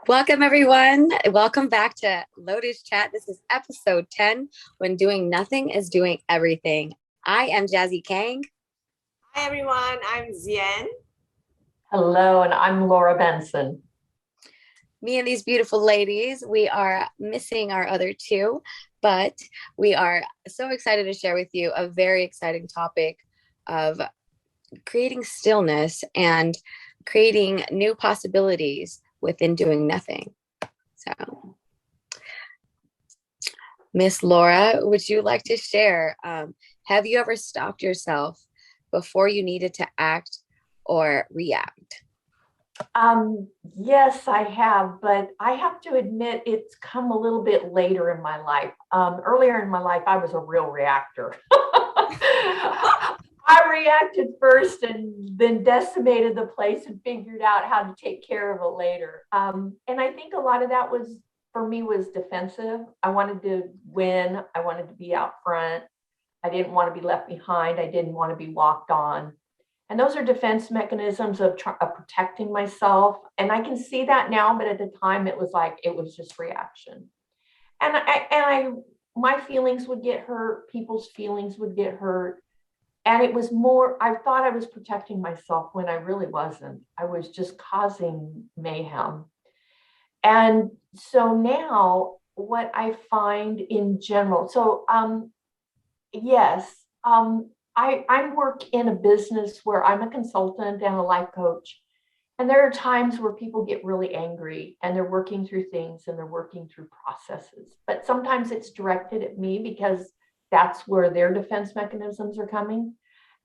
Welcome, everyone. Welcome back to Lotus Chat. This is episode 10, When Doing Nothing is Doing Everything. I am Jazzy Kang. Hi, everyone. I'm Zien. Hello, and I'm Laura Benson. Me and these beautiful ladies, we are missing our other two, but we are so excited to share with you a very exciting topic of creating stillness and creating new possibilities within doing nothing. So, Miss Laura, would you like to share? Have you ever stopped yourself before you needed to act or react? Yes, I have, but I have to admit it's come a little bit later in my life. Earlier in my life, I was a real reactor. I reacted first and then decimated the place and figured out how to take care of it later. And I think a lot of that was, for me, was defensive. I wanted to win. I wanted to be out front. I didn't want to be left behind. I didn't want to be walked on. And those are defense mechanisms of protecting myself. And I can see that now, but at the time it was just reaction. And my feelings would get hurt. People's feelings would get hurt. And it was more, I thought I was protecting myself when I really wasn't. I was just causing mayhem. And so now what I find in general, yes, I work in a business where I'm a consultant and a life coach. And there are times where people get really angry and they're working through things and they're working through processes. But sometimes it's directed at me because that's where their defense mechanisms are coming.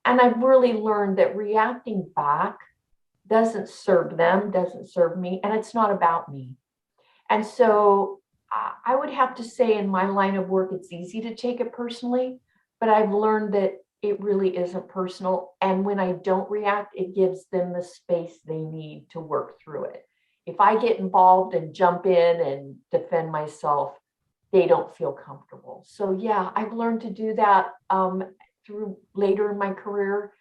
And I've really learned that reacting back doesn't serve them, doesn't serve me, and it's not about me. And so I would have to say in my line of work, it's easy to take it personally, but I've learned that it really isn't personal. And when I don't react, it gives them the space they need to work through it. If I get involved and jump in and defend myself, they don't feel comfortable. So yeah, I've learned to do that through later in my career.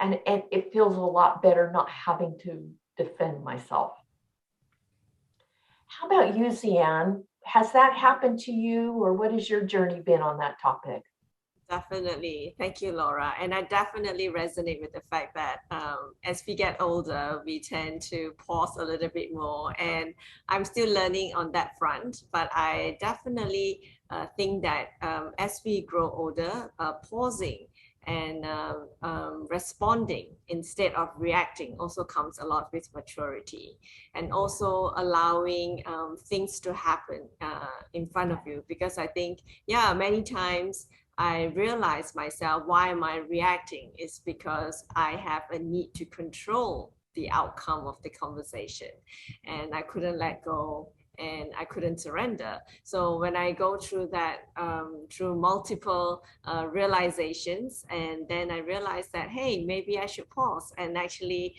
And it feels a lot better not having to defend myself. How about you, Zian? Has that happened to you, or what has your journey been on that topic? Definitely. Thank you, Laura. And I definitely resonate with the fact that as we get older, we tend to pause a little bit more. And I'm still learning on that front, but I definitely think that as we grow older, pausing and responding instead of reacting also comes a lot with maturity, and also allowing things to happen in front of you. Because I think, yeah, many times I realize myself, why am I reacting? Is because I have a need to control the outcome of the conversation, and I couldn't let go and I couldn't surrender. So when I go through that, through multiple realizations, and then I realize that, hey, maybe I should pause. And actually,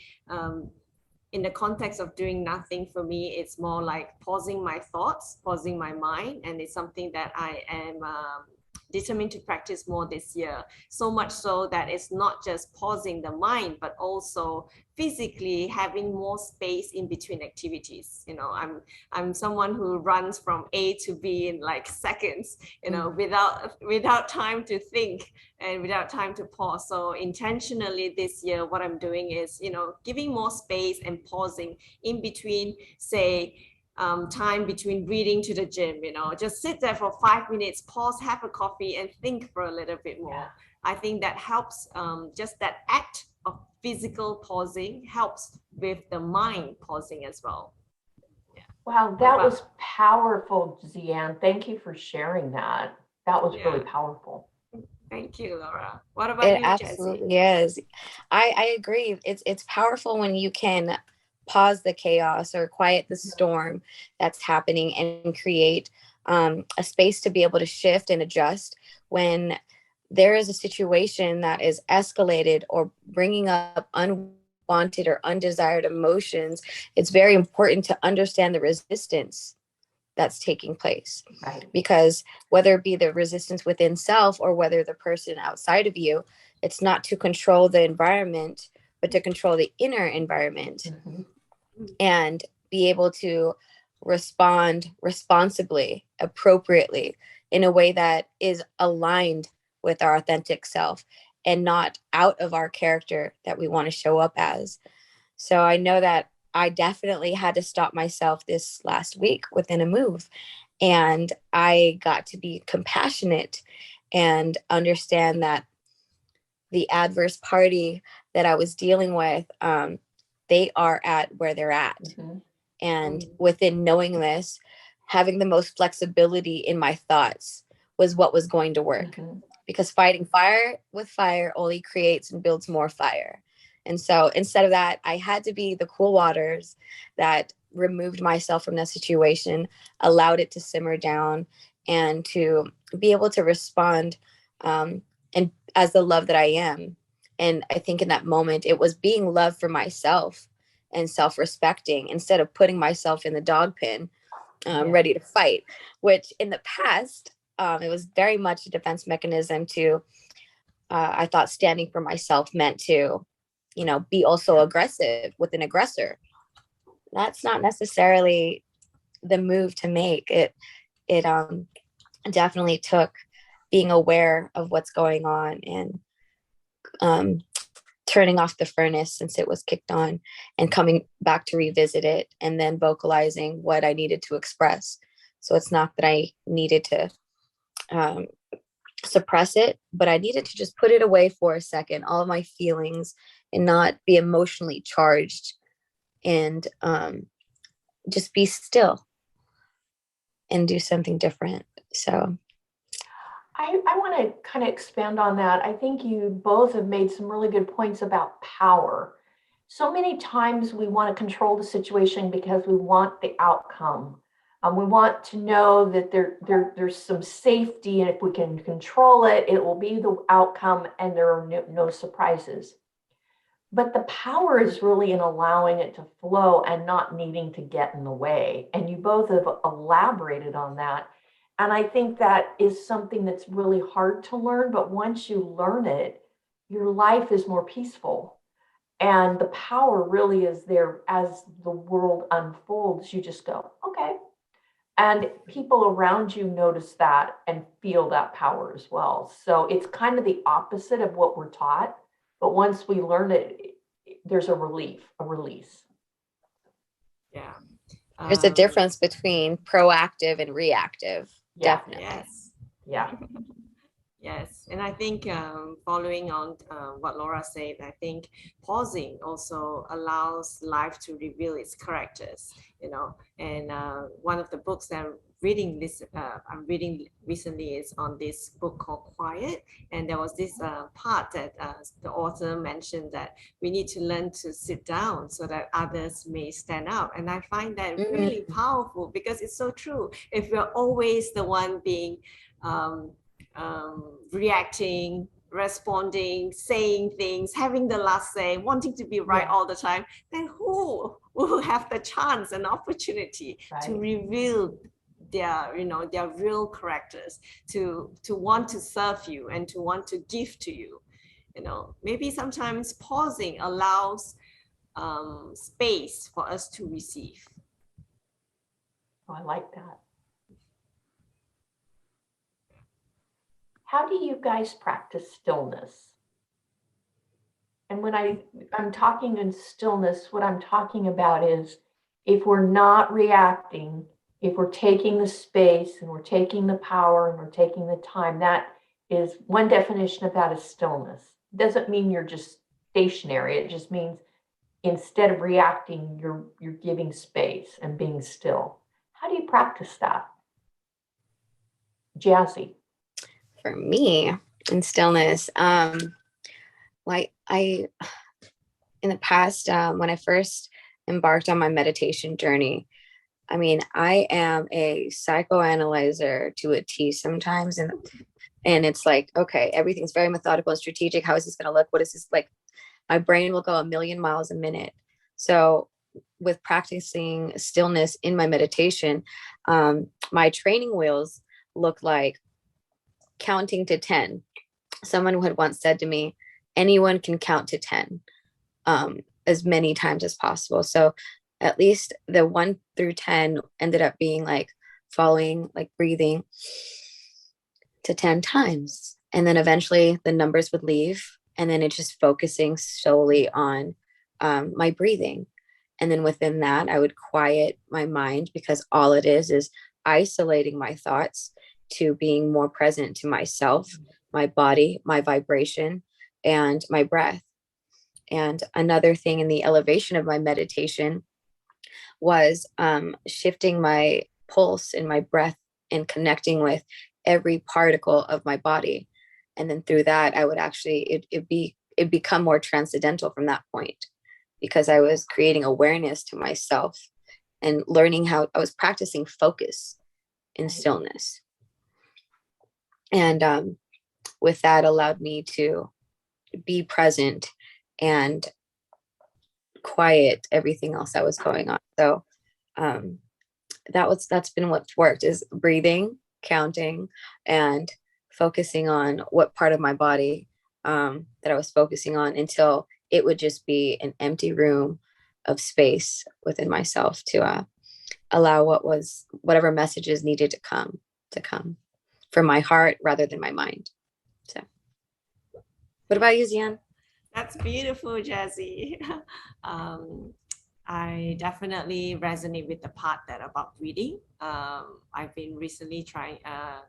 in the context of doing nothing, for me, it's more like pausing my thoughts, pausing my mind. And it's something that I am determined to practice more this year. So much so that it's not just pausing the mind, but also physically having more space in between activities. You know, I'm someone who runs from A to B in like seconds, you know, without time to think and without time to pause. So intentionally this year, what I'm doing is, you know, giving more space and pausing in between, say, time between reading to the gym, you know, just sit there for 5 minutes, pause, have a coffee, and think for a little bit more. Yeah. I think that helps. Just that act of physical pausing helps with the mind pausing as well. Yeah. Wow, that was powerful, Zian. Thank you for sharing that. That was really powerful. Thank you, Laura. What about you, Jessie? It absolutely is. I agree. It's powerful when you can pause the chaos or quiet the storm that's happening and create a space to be able to shift and adjust when there is a situation that is escalated or bringing up unwanted or undesired emotions. It's very important to understand the resistance that's taking place. Right. Because whether it be the resistance within self or whether the person outside of you, it's not to control the environment, but to control the inner environment. Mm-hmm. And be able to respond responsibly, appropriately, in a way that is aligned with our authentic self and not out of our character that we want to show up as. So I know that I definitely had to stop myself this last week within a move. And I got to be compassionate and understand that the adverse party that I was dealing with, they are at where they're at. Mm-hmm. And within knowing this, having the most flexibility in my thoughts was what was going to work. Mm-hmm. Because fighting fire with fire only creates and builds more fire. And so instead of that, I had to be the cool waters that removed myself from the situation, allowed it to simmer down, and to be able to respond and as the love that I am. And I think in that moment, it was being love for myself and self-respecting instead of putting myself in the dog pen, ready to fight, which in the past, it was very much a defense mechanism to, I thought standing for myself meant to, be also aggressive with an aggressor. That's not necessarily the move to make. It definitely took being aware of what's going on and turning off the furnace since it was kicked on and coming back to revisit it and then vocalizing what I needed to express. So it's not that I needed to suppress it, but I needed to just put it away for a second, all of my feelings, and not be emotionally charged, and just be still and do something different. So I want to kind of expand on that. I think you both have made some really good points about power. So many times we want to control the situation because we want the outcome. We want to know that there's some safety, and if we can control it, it will be the outcome and there are no surprises. But the power is really in allowing it to flow and not needing to get in the way. And you both have elaborated on that. And I think that is something that's really hard to learn. But once you learn it, your life is more peaceful. And the power really is there as the world unfolds. You just go, okay. And people around you notice that and feel that power as well. So it's kind of the opposite of what we're taught. But once we learn it, there's a relief, a release. Yeah. There's a difference between proactive and reactive. Yeah. Definitely. Yes. Yeah. Yes. And I think following on what Laura said, I think pausing also allows life to reveal its characters, and one of the books that I'm reading recently is on this book called Quiet. And there was this part that the author mentioned that we need to learn to sit down so that others may stand up. And I find that really powerful because it's so true. If we're always the one being reacting, responding, saying things, having the last say, wanting to be right all the time, then who will have the chance and opportunity to reveal their real characters, to want to serve you and to want to give to you? Maybe sometimes pausing allows space for us to receive. Oh, I like that. How do you guys practice stillness? And when I'm talking in stillness, what I'm talking about is if we're not reacting, if we're taking the space and we're taking the power and we're taking the time, that is one definition of that is stillness. It doesn't mean you're just stationary. It just means instead of reacting, you're giving space and being still. How do you practice that? Jazzy. For me, in stillness, like in the past, when I first embarked on my meditation journey, I mean, I am a psychoanalyzer to a T sometimes. And it's like, okay, everything's very methodical and strategic. How is this going to look? What is this like? My brain will go a million miles a minute. So with practicing stillness in my meditation, my training wheels look like counting to 10. Someone had once said to me, anyone can count to 10 as many times as possible. So at least the 1 through 10 ended up being like following, like breathing to 10 times. And then eventually the numbers would leave. And then it's just focusing solely on my breathing. And then within that, I would quiet my mind, because all it is isolating my thoughts to being more present to myself, my body, my vibration, and my breath. And another thing in the elevation of my meditation was shifting my pulse and my breath and connecting with every particle of my body. And then through that, I would actually, it become more transcendental from that point, because I was creating awareness to myself and learning how I was practicing focus in stillness. And with that allowed me to be present and quiet everything else that was going on. So that's been what's worked, is breathing, counting, and focusing on what part of my body that I was focusing on, until it would just be an empty room of space within myself to allow whatever messages needed to come from my heart rather than my mind. So what about you, Zian? That's beautiful, Jazzy. I definitely resonate with the part that about breathing. I've been recently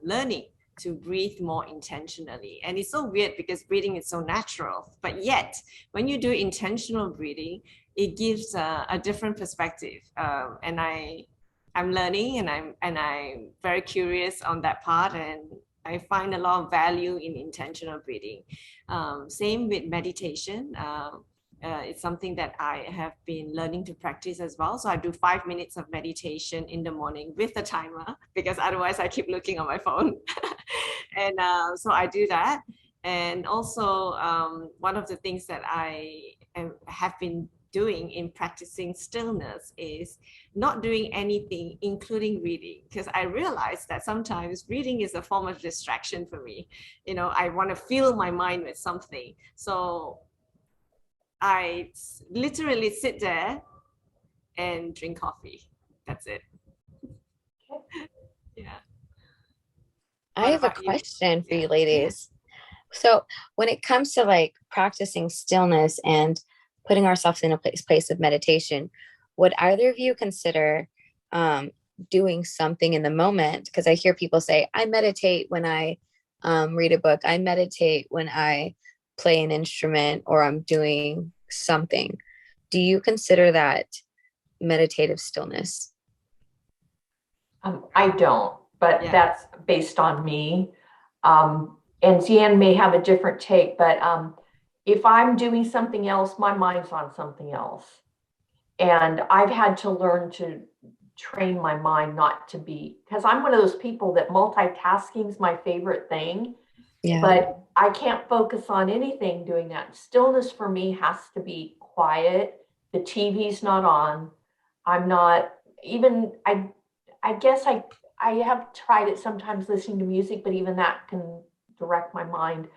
learning to breathe more intentionally. And it's so weird because breathing is so natural, but yet when you do intentional breathing, it gives a different perspective. And I'm learning, and I'm very curious on that part, and I find a lot of value in intentional breathing. Same with meditation. It's something that I have been learning to practice as well. So I do 5 minutes of meditation in the morning with the timer, because otherwise I keep looking on my phone. And so I do that. And also one of the things that have been doing in practicing stillness is not doing anything, including reading, because I realized that sometimes reading is a form of distraction for me. I want to fill my mind with something. So I literally sit there and drink coffee. That's it. Yeah. I have a question for you ladies. So when it comes to like practicing stillness and putting ourselves in a place of meditation, would either of you consider doing something in the moment? Because I hear people say, I meditate when I read a book. I meditate when I play an instrument, or I'm doing something. Do you consider that meditative stillness? I don't, but that's based on me. And Zian may have a different take, but if I'm doing something else, my mind's on something else. And I've had to learn to train my mind not to be, because I'm one of those people that multitasking is my favorite thing. Yeah. But I can't focus on anything doing that. Stillness for me has to be quiet. The TV's not on. I'm not even, I guess I have tried it sometimes listening to music, but even that can direct my mind.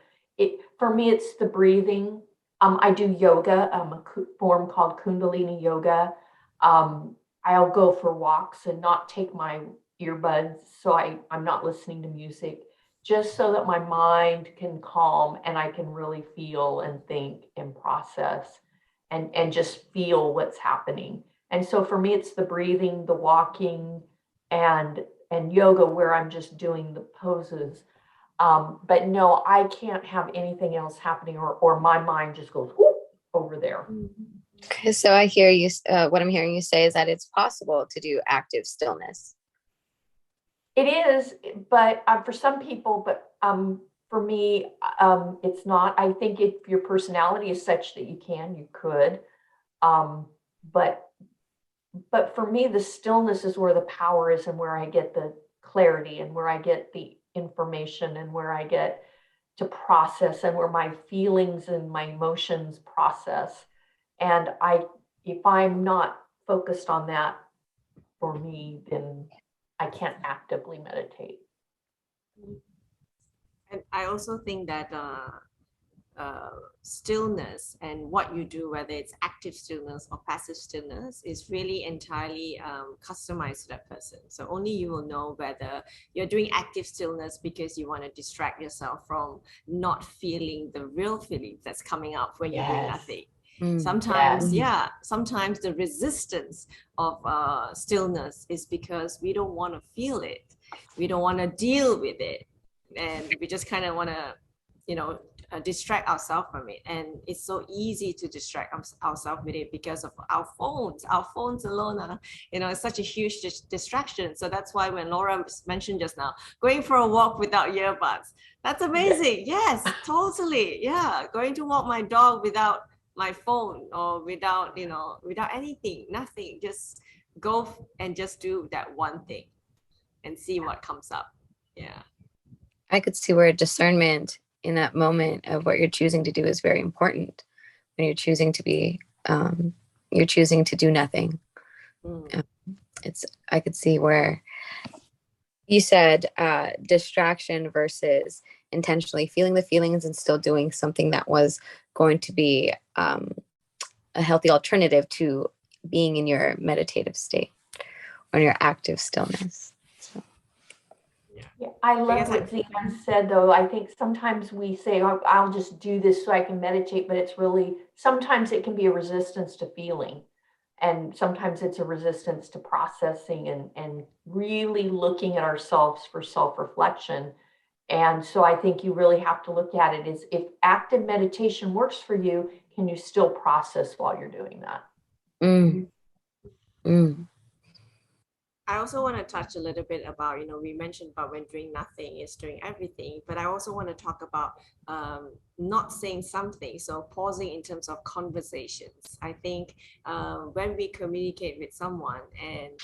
For me, it's the breathing. I do yoga, a form called Kundalini yoga. I'll go for walks and not take my earbuds, so I'm not listening to music, just so that my mind can calm and I can really feel and think and process and just feel what's happening. And so for me, it's the breathing, the walking, and yoga, where I'm just doing the poses. But no, I can't have anything else happening, or my mind just goes whoop, over there. Okay, so I hear you. What I'm hearing you say is that it's possible to do active stillness. It is, but for some people, but for me, it's not. I think if your personality is such that you could. But for me, the stillness is where the power is, and where I get the clarity, and where I get the information, and where I get to process, and where my feelings and my emotions process. And if I'm not focused on that, for me, then I can't actively meditate. And I also think that stillness and what you do, whether it's active stillness or passive stillness, is really entirely customized to that person. So only you will know whether you're doing active stillness because you want to distract yourself from not feeling the real feeling that's coming up when you're doing nothing. Sometimes, sometimes the resistance of stillness is because we don't want to feel it. We don't want to deal with it. And we just kind of want to, distract ourselves from it. And it's so easy to distract ourselves with it because of our phones. Our phones alone are, it's such a huge distraction. So that's why when Laura mentioned just now, going for a walk without earbuds, that's amazing. Yes, totally. Yeah. Going to walk my dog without my phone or without anything, nothing. Just go and just do that one thing and see what comes up. Yeah. I could see where discernment in that moment of what you're choosing to do is very important. When you're choosing to be, you're choosing to do nothing. I could see where you said distraction versus intentionally feeling the feelings and still doing something that was going to be a healthy alternative to being in your meditative state or your active stillness. So. Yeah, I love what Zian said, though. I think sometimes we say, oh, I'll just do this so I can meditate, but it's really, sometimes it can be a resistance to feeling. And sometimes it's a resistance to processing and really looking at ourselves for self-reflection. And so I think you really have to look at it as if active meditation works for you, can you still process while you're doing that? I also want to touch a little bit about, we mentioned about when doing nothing is doing everything, but I also want to talk about not saying something. So pausing in terms of conversations. I think when we communicate with someone and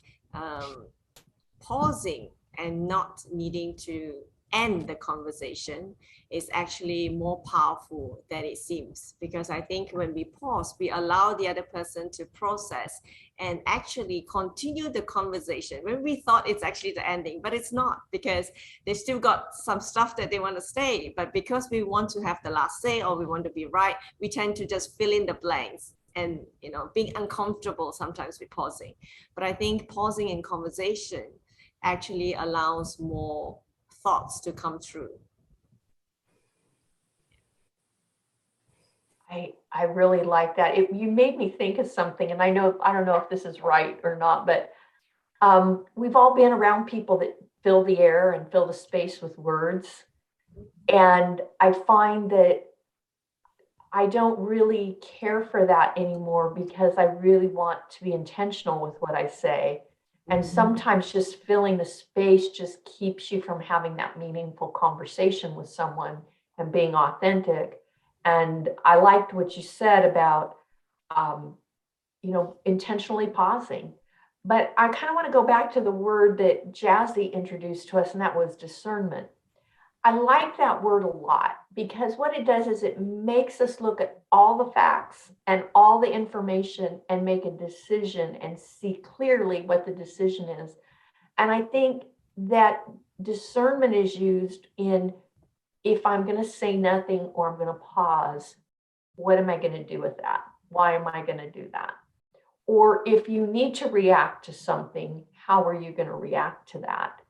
pausing and not needing to end the conversation is actually more powerful than it seems, because I think when we pause, we allow the other person to process and actually continue the conversation when we thought it's actually the ending, but it's not, because they've still got some stuff that they want to say, but because we want to have the last say or we want to be right, we tend to just fill in the blanks and being uncomfortable sometimes with pausing. But I think pausing in conversation actually allows more thoughts to come through. I really like that. You made me think of something, and I don't know if this is right or not, but we've all been around people that fill the air and fill the space with words. And I find that I don't really care for that anymore because I really want to be intentional with what I say. And sometimes just filling the space just keeps you from having that meaningful conversation with someone and being authentic. And I liked what you said about, intentionally pausing. But I kind of want to go back to the word that Jazzy introduced to us, and that was discernment. I like that word a lot because what it does is it makes us look at all the facts and all the information and make a decision and see clearly what the decision is. And I think that discernment is used in, if I'm going to say nothing or I'm going to pause, what am I going to do with that? Why am I going to do that? Or if you need to react to something, how are you going to react to that?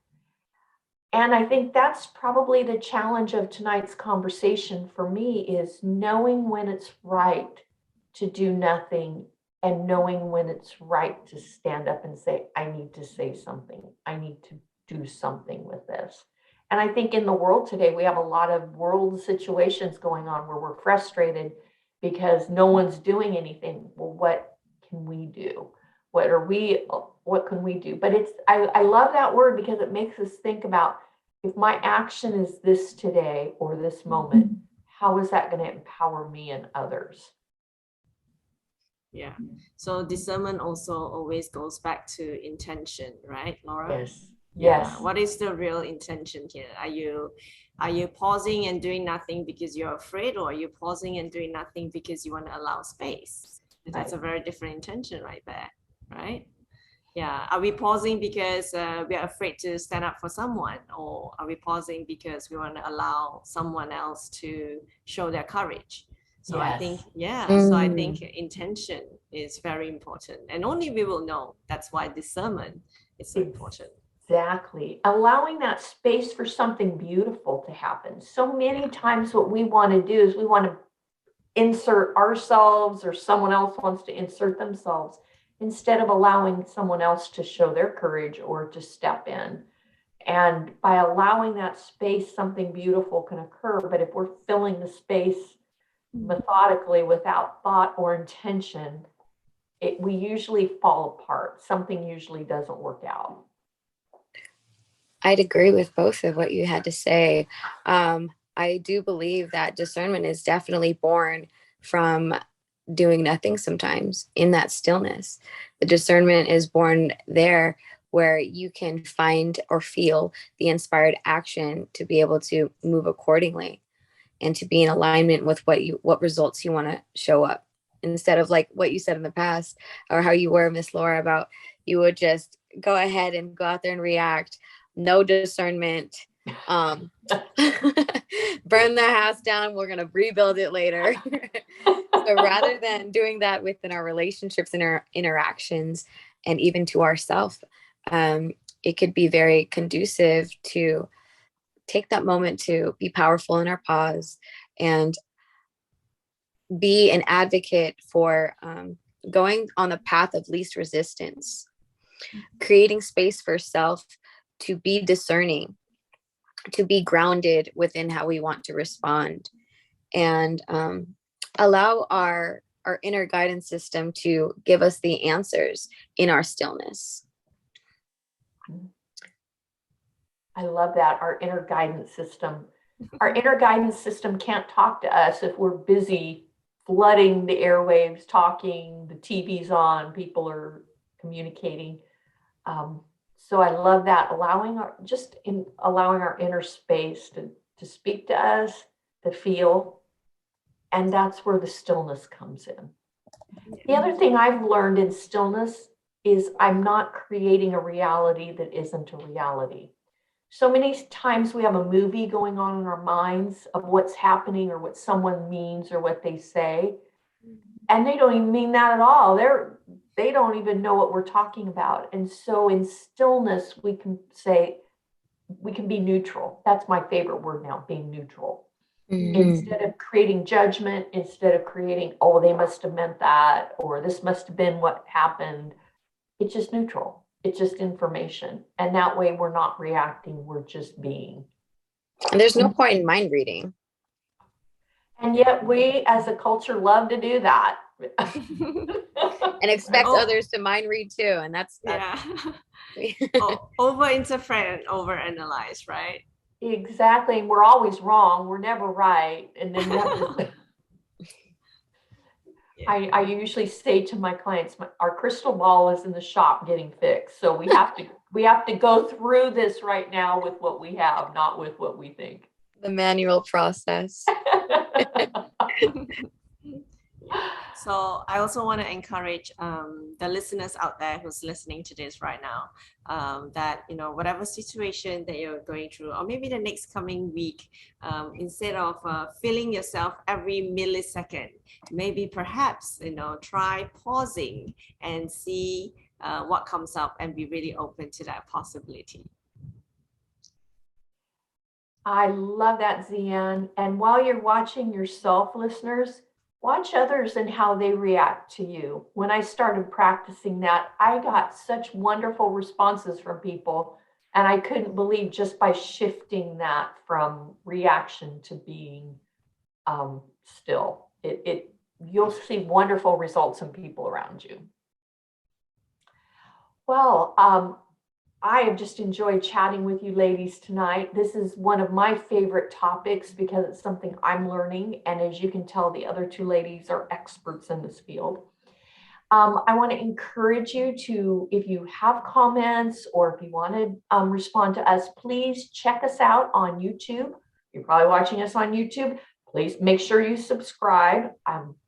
And I think that's probably the challenge of tonight's conversation for me, is knowing when it's right to do nothing and knowing when it's right to stand up and say, I need to say something. I need to do something with this. And I think in the world today, we have a lot of world situations going on where we're frustrated because no one's doing anything. Well, what can we do? What can we do? But I love that word because it makes us think about, if my action is this today or this moment, how is that going to empower me and others? Yeah. So discernment also always goes back to intention, right, Laura? Yes. Yeah. Yes. What is the real intention here? Are you pausing and doing nothing because you're afraid, or are you pausing and doing nothing because you want to allow space? That's a very different intention right there, right? Yeah. Are we pausing because we are afraid to stand up for someone, or are we pausing because we want to allow someone else to show their courage? So I think, Yes. yeah, so I think intention is very important, and only we will know. That's why discernment is so important. Exactly. Allowing that space for something beautiful to happen. So many times what we want to do is we want to insert ourselves, or someone else wants to insert themselves, instead of allowing someone else to show their courage or to step in. And by allowing that space, something beautiful can occur. But if we're filling the space methodically without thought or intention, we usually fall apart. Something usually doesn't work out. I'd agree with both of what you had to say. I do believe that discernment is definitely born from doing nothing sometimes in that stillness. The discernment is born there where you can find or feel the inspired action to be able to move accordingly and to be in alignment with what results you want to show up, instead of like what you said in the past, or how you were, Miss Laura, about you would just go ahead and go out there and react, no discernment, um burn the house down, we're going to rebuild it later. So rather than doing that within our relationships and our interactions, and even to ourselves, it could be very conducive to take that moment to be powerful in our pause and be an advocate for going on the path of least resistance, creating space for self to be discerning, to be grounded within how we want to respond, and allow our inner guidance system to give us the answers in our stillness. I love that. Our inner guidance system. Our inner guidance system can't talk to us if we're busy flooding the airwaves, talking, the TV's on, people are communicating. So I love that, allowing our inner space to speak to us, to feel, and that's where the stillness comes in. The other thing I've learned in stillness is I'm not creating a reality that isn't a reality. So many times we have a movie going on in our minds of what's happening or what someone means or what they say, and they don't even mean that at all. They don't even know what we're talking about. And so in stillness, we can be neutral. That's my favorite word now, being neutral. Mm-hmm. Instead of creating judgment, instead of creating, oh, they must have meant that, or this must have been what happened. It's just neutral. It's just information. And that way we're not reacting, we're just being. And there's no point in mind reading. And yet we as a culture love to do that. And expect others to mind read too. And that's yeah. Over interpret and over analyze, right? Exactly. And we're always wrong. We're never right. And then I usually say to my clients, our crystal ball is in the shop getting fixed. So we have to go through this right now with what we have, not with what we think. The manual process. So I also want to encourage the listeners out there who's listening to this right now, that, you know, whatever situation that you're going through, or maybe the next coming week, instead of feeling yourself every millisecond, maybe perhaps, you know, try pausing and see what comes up and be really open to that possibility. I love that, Zian. And while you're watching yourself, listeners, watch others and how they react to you. When I started practicing that, I got such wonderful responses from people. And I couldn't believe, just by shifting that from reaction to being still, you'll see wonderful results in people around you. Well, I have just enjoyed chatting with you ladies tonight. This is one of my favorite topics because it's something I'm learning. And as you can tell, the other two ladies are experts in this field. I want to encourage you to, if you have comments or if you want to respond to us, please check us out on YouTube. You're probably watching us on YouTube. Please make sure you subscribe.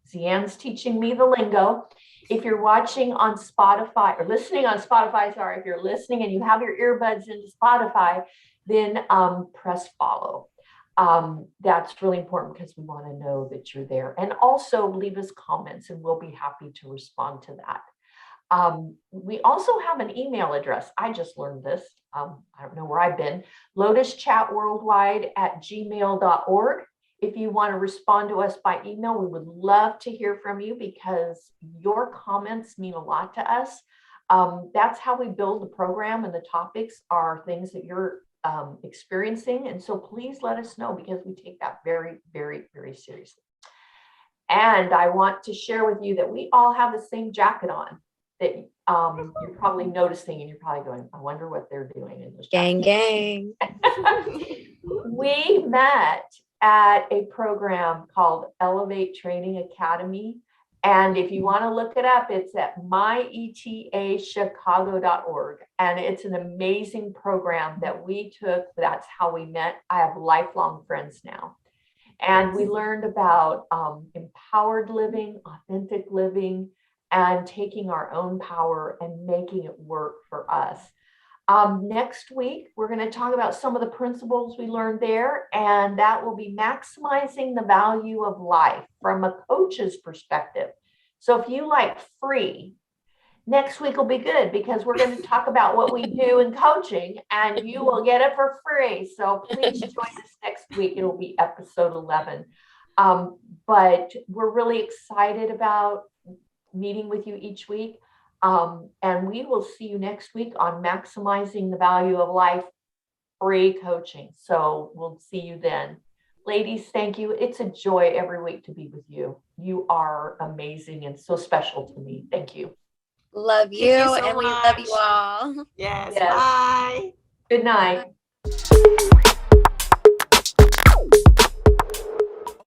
Zian's teaching me the lingo. If you're watching on Spotify or listening on Spotify, sorry, if you're listening and you have your earbuds into Spotify, then press follow. That's really important because we want to know that you're there. And also leave us comments and we'll be happy to respond to that. We also have an email address. I just learned this. I don't know where I've been. lotuschatworldwide@gmail.org. If you want to respond to us by email, we would love to hear from you because your comments mean a lot to us. That's how we build the program, and the topics are things that you're experiencing. And so please let us know because we take that very, very, very seriously. And I want to share with you that we all have the same jacket on that you're probably noticing, and you're probably going, I wonder what they're doing in this Gang, gang. We met at a program called Elevate Training Academy. And if you want to look it up, it's at myetachicago.org. And it's an amazing program that we took. That's how we met. I have lifelong friends now. And we learned about empowered living, authentic living, and taking our own power and making it work for us. Next week, we're going to talk about some of the principles we learned there, and that will be maximizing the value of life from a coach's perspective. So if you like free, next week will be good because we're going to talk about what we do in coaching, and you will get it for free. So please join us next week. It'll be episode 11. But we're really excited about meeting with you each week. And we will see you next week on Maximizing the Value of Life free coaching. So we'll see you then. Ladies, thank you. It's a joy every week to be with you. You are amazing and so special to me. Thank you. Love you, so and we much. love you all. Yes. Yes. Bye. Good night.